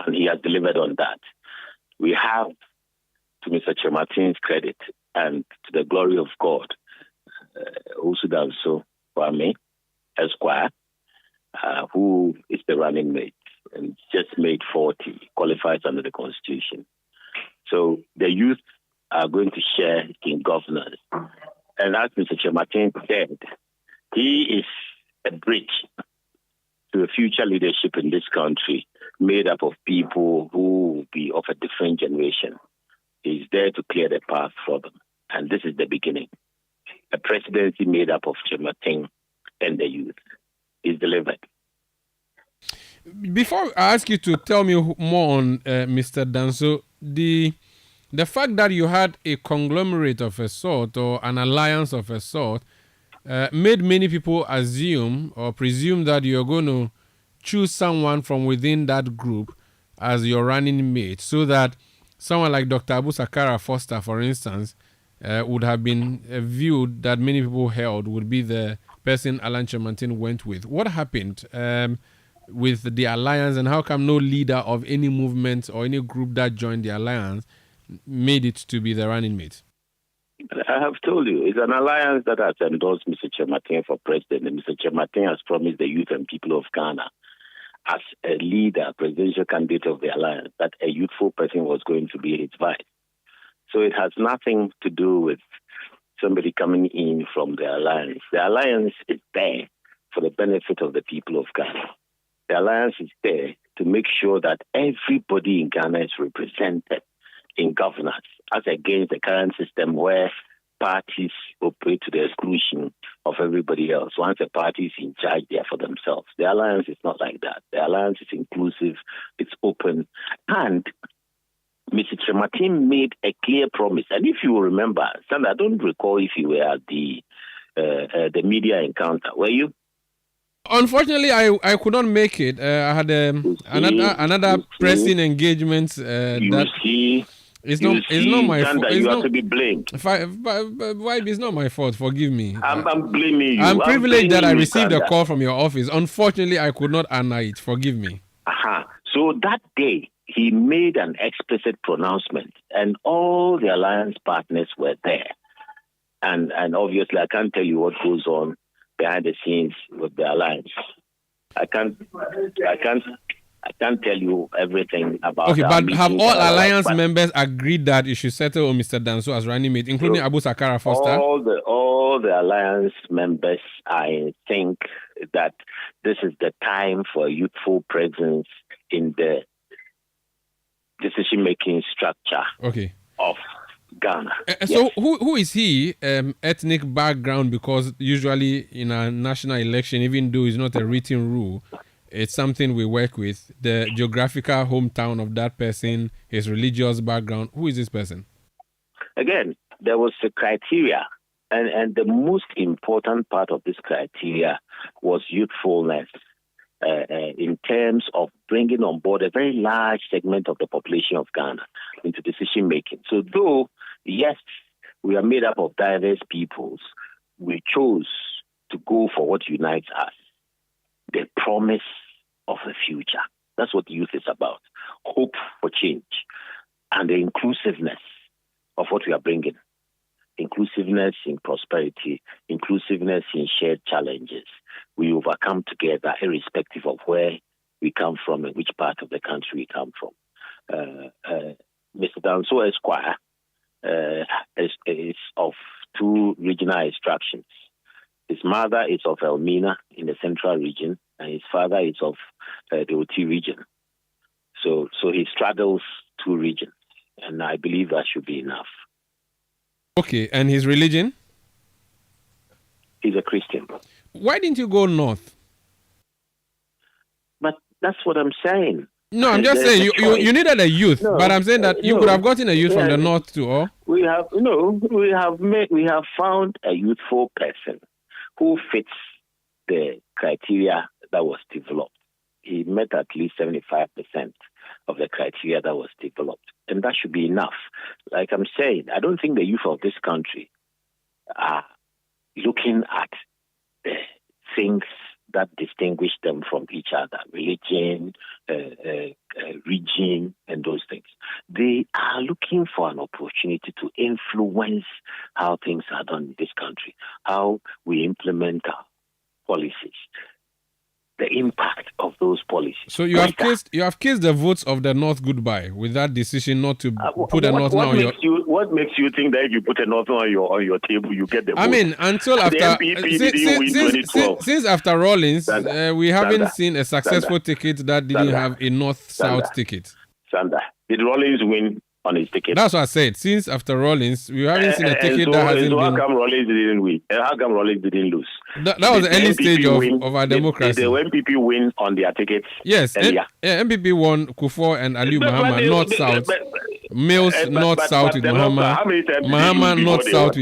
and he has delivered on that. We have, to Mr. Kyerematen's credit and to the glory of God, Owusu Danso, Kwame, Esquire, who is the running mate and just made 40, qualifies under the Constitution. So the youth are going to share in governance. And as Mr. Kyerematen said, he is a bridge to a future leadership in this country made up of people who will be of a different generation. He's there to clear the path for them. And this is the beginning. A presidency made up of Kyerematen and the youth is delivered. Before I ask you to tell me more on Mr. Danso, the fact that you had a conglomerate of a sort or an alliance of a sort made many people assume or presume that you're going to choose someone from within that group as your running mate, so that someone like Dr. Abu Sakara Foster, for instance, would have been viewed that many people held would be the person Alan Kyerematen went with. What happened with the alliance, and how come no leader of any movement or any group that joined the alliance made it to be the running mate? I have told you, it's an alliance that has endorsed Mr. Kyerematen for president, and Mr. Kyerematen has promised the youth and people of Ghana, as a leader, presidential candidate of the alliance, that a youthful person was going to be his vice. So it has nothing to do with somebody coming in from the alliance. The alliance is there for the benefit of the people of Ghana. The alliance is there to make sure that everybody in Ghana is represented in governance, as against the current system where parties operate to the exclusion of everybody else. Once a party is in charge, they are for themselves. The alliance is not like that. The alliance is inclusive, it's open, and Mr. Kyerematen made a clear promise. And if you remember, Sandra, I don't recall if you were at the media encounter. Were you? Unfortunately, I could not make it. I had another pressing engagement. It's not my fault. You have to be blamed. Why? It's not my fault. Forgive me. I'm blaming you. I'm privileged that I received a call from your office. Unfortunately, I could not honor it. Forgive me. So that day, he made an explicit pronouncement, and all the alliance partners were there. And obviously, I can't tell you what goes on behind the scenes with the alliance. I can't tell you everything about. Okay, but have all alliance members agreed that you should settle on Mr. Danso as running mate, including Abu Sakara Foster? All the alliance members, I think that this is the time for a youthful presence in the decision-making structure of Ghana. So who is he, ethnic background? Because usually in a national election, even though it's not a written rule, it's something we work with. The geographical hometown of that person, his religious background. Who is this person? Again, there was a criteria, and the most important part of this criteria was youthfulness in terms of bringing on board a very large segment of the population of Ghana into decision-making. So though, yes, we are made up of diverse peoples, we chose to go for what unites us. The promise of the future. That's what youth is about. Hope for change and the inclusiveness of what we are bringing. Inclusiveness in prosperity, inclusiveness in shared challenges. We overcome together irrespective of where we come from and which part of the country we come from. Mr. Danso Esquire is of two regional extractions. His mother is of Elmina in the central region, and his father is of the Oti region. So he straddles two regions, and I believe that should be enough. Okay, and his religion? He's a Christian. Why didn't you go north? But that's what I'm saying. No, I'm just saying you needed a youth, but I'm saying that you could have gotten a youth from the north too, or? We have found a youthful person who fits the criteria that was developed. He met at least 75% of the criteria that was developed. And that should be enough. Like I'm saying, I don't think the youth of this country are looking at things that distinguish them from each other, religion, region, and those things. They are looking for an opportunity to influence how things are done in this country, how we implement our policies, the impact of those policies. So you have kissed the votes of the North goodbye with that decision not to put a Northern on your. What makes you think that if you put a Northern on your table, you get the vote? I mean, until after since after Rawlings, we haven't seen a successful ticket that didn't have a North-South ticket. Sander, did Rawlings win on his ticket? That's what I said. Since after Rawlings, we haven't seen a ticket that hasn't been. How come Rawlings didn't win? How come Rawlings didn't lose? That was the early stage of our democracy. Did the MPP win on their tickets? Yes, MPP won Kufuor and Aliu Mahama, North-South. Mills North-South with Mahama. Mahama North-South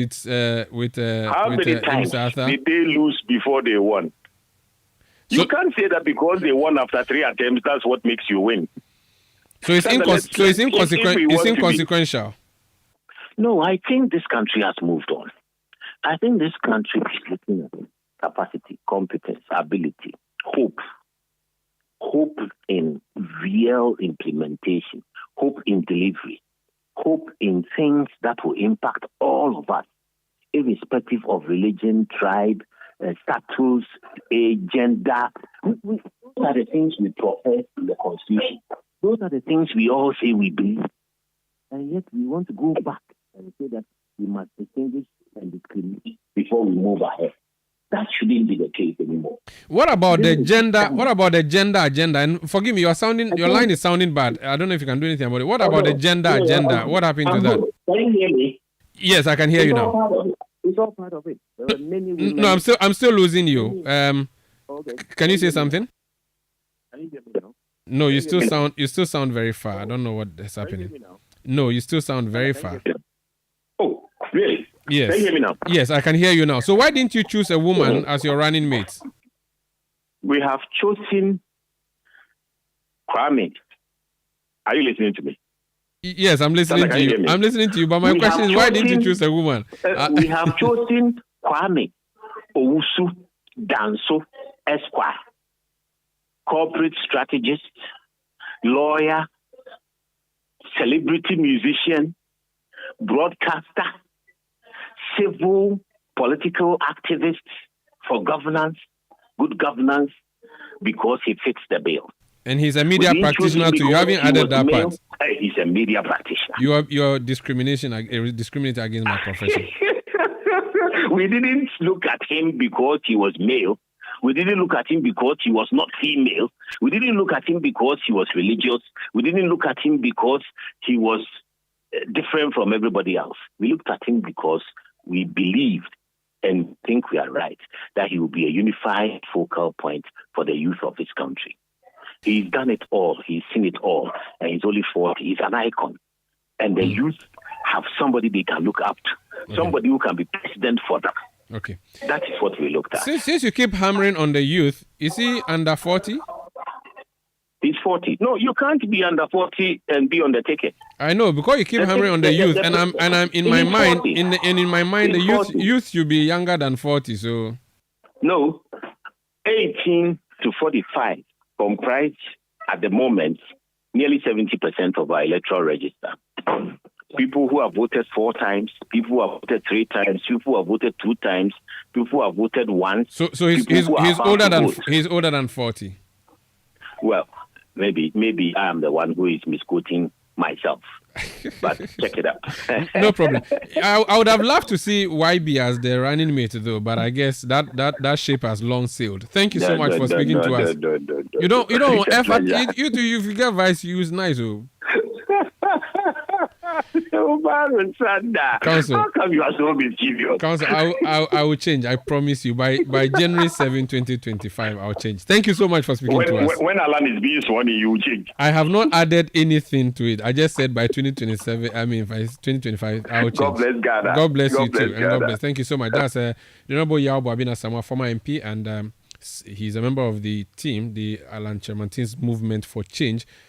with how many times did they lose before they won? You can't say that because they won after 3 attempts, that's what makes you win. So it's inconsequential. No, I think this country has moved on. I think this country is looking at capacity, competence, ability, hope in real implementation, hope in delivery, hope in things that will impact all of us, irrespective of religion, tribe, status, gender. Those are the things we profess in the Constitution. Those are the things we all say we believe. And yet we want to go back and say that we must distinguish and discriminate before we move ahead. That shouldn't be the case anymore. What about the gender? What about the gender agenda? And forgive me, your line is sounding bad. I don't know if you can do anything about it. What about the gender agenda? What happened to that? Can you hear me? Yes, I can hear you now. It's all part of it. There are many women. No, I'm still losing you. Okay. Can you say something? Can you hear me now? No, you still sound very far. I don't know what is happening. No, you still sound very far. Oh, really? Yes. Can you hear me now? Yes, I can hear you now. So why didn't you choose a woman as your running mate? We have chosen Kwame. Are you listening to me? Yes, I'm listening to you. I'm listening to you. But my question is, why didn't you choose a woman? We have chosen Kwame Owusu Danso, Esquire, corporate strategist, lawyer, celebrity musician, broadcaster, civil, political activist for governance, good governance, because he fits the bill. And he's a media practitioner too. You haven't added that part. He's a media practitioner. You're discriminating against my profession. We didn't look at him because he was male. We didn't look at him because he was not female. We didn't look at him because he was religious. We didn't look at him because he was different from everybody else. We looked at him because we believed and think we are right that he will be a unified focal point for the youth of this country. He's done it all. He's seen it all. And he's only 40. He's an icon. And the youth have somebody they can look up to. Somebody who can be president for them. Okay. That is what we looked at. Since you keep hammering on the youth, is he under 40? He's 40. No, you can't be under 40 and be on the ticket. I know, because you keep hammering on the youth, and I'm in my mind, in my mind, the youth should be younger than 40. So no, 18 to 45 comprise at the moment nearly 70% of our electoral register. People who have voted 4 times, people who have voted 3 times, people who have voted 2 times, people who have voted once. So he's older than 40. Well, maybe I am the one who is misquoting myself. But check it out. No problem. I would have loved to see YB as the running mate though, but I guess that ship has long sailed. Thank you so much for speaking to us. You don't effort. You forget vice. You use nice. Council, how come you are so mischievous? Council, I will change. I promise you. By January 7, 2025, I'll change. Thank you so much for speaking to us. When Alan is being sworn in, you will change. I have not added anything to it. I just said by 2027. I mean, by 2025, I will change. God bless Ghana. God bless you too, and God bless. Thank you so much. That's the Honorable Yaw Buaben Asamoa, former MP, and he's a member of the team, the Alan Kyerematen's Movement for Change.